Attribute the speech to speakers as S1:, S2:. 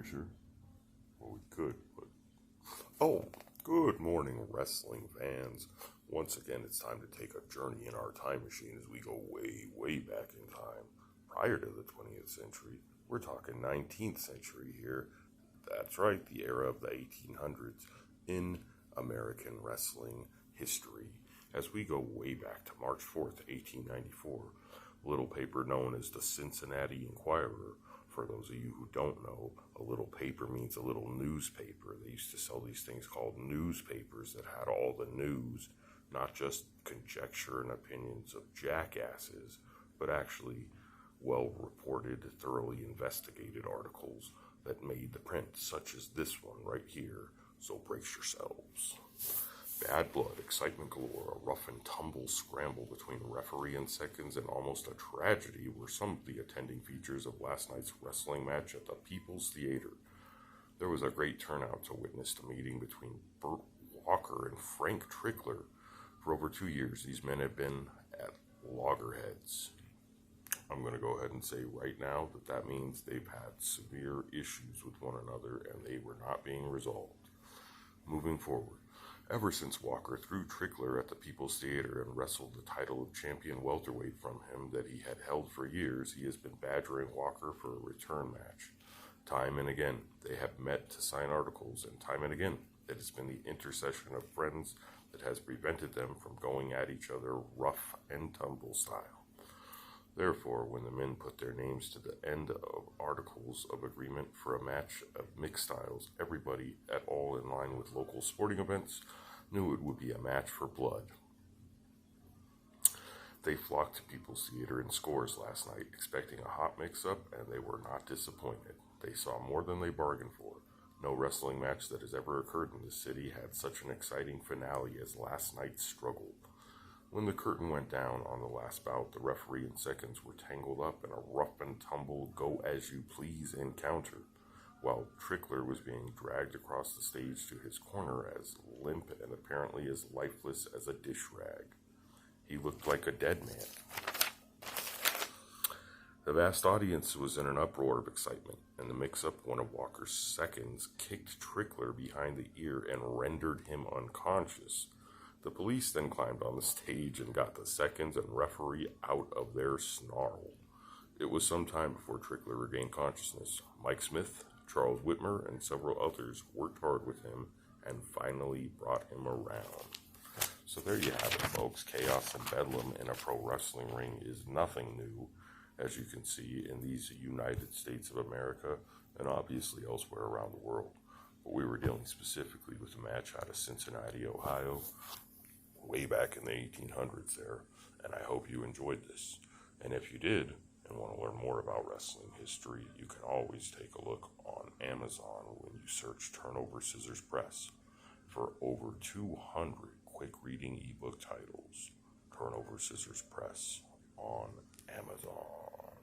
S1: picture? Well, we could, but... Oh, good morning, wrestling fans. Once again, it's time to take a journey in our time machine as we go way, way back in time. Prior to the 20th century, we're talking 19th century here. That's right, the era of the 1800s in American wrestling history. As we go way back to March 4th, 1894, a little paper known as the Cincinnati Enquirer. For those of you who don't know, a little paper means a little newspaper. They used to sell these things called newspapers that had all the news, not just conjecture and opinions of jackasses, but actually well-reported, thoroughly investigated articles that made the print, such as this one right here. So brace yourselves. Bad blood, excitement galore, a rough and tumble scramble between referee and seconds, and almost a tragedy were some of the attending features of last night's wrestling match at the People's Theater. There was a great turnout to witness the meeting between Burt Walker and Frank Trickler. For over 2 years, these men have been at loggerheads. I'm going to go ahead and say right now that means they've had severe issues with one another and they were not being resolved. Moving forward, ever since Walker threw Trickler at the People's Theater and wrestled the title of champion welterweight from him that he had held for years, he has been badgering Walker for a return match. Time and again, they have met to sign articles, and time and again, it has been the intercession of friends that has prevented them from going at each other rough and tumble style. Therefore, when the men put their names to the end of articles of agreement for a match of mixed styles, everybody at all in line with local sporting events knew it would be a match for blood. They flocked to People's Theater in scores last night, expecting a hot mix-up, and they were not disappointed. They saw more than they bargained for. No wrestling match that has ever occurred in the city had such an exciting finale as last night's struggle. When the curtain went down on the last bout, the referee and seconds were tangled up in a rough and tumble go-as-you-please encounter, while Trickler was being dragged across the stage to his corner as limp and apparently as lifeless as a dish rag. He looked like a dead man. The vast audience was in an uproar of excitement, and the mix-up, one of Walker's seconds, kicked Trickler behind the ear and rendered him unconscious. The police then climbed on the stage and got the seconds and referee out of their snarl. It was some time before Trickler regained consciousness. Mike Smith, Charles Whitmer, and several others worked hard with him and finally brought him around. So there you have it, folks. Chaos and bedlam in a pro wrestling ring is nothing new, as you can see in these United States of America and obviously elsewhere around the world. But we were dealing specifically with a match out of Cincinnati, Ohio, way back in the 1800s there, and I hope you enjoyed this. And if you did and want to learn more about wrestling history, you can always take a look on Amazon when you search Turnover Scissors Press for over 200 quick reading ebook titles. Turnover Scissors Press on Amazon.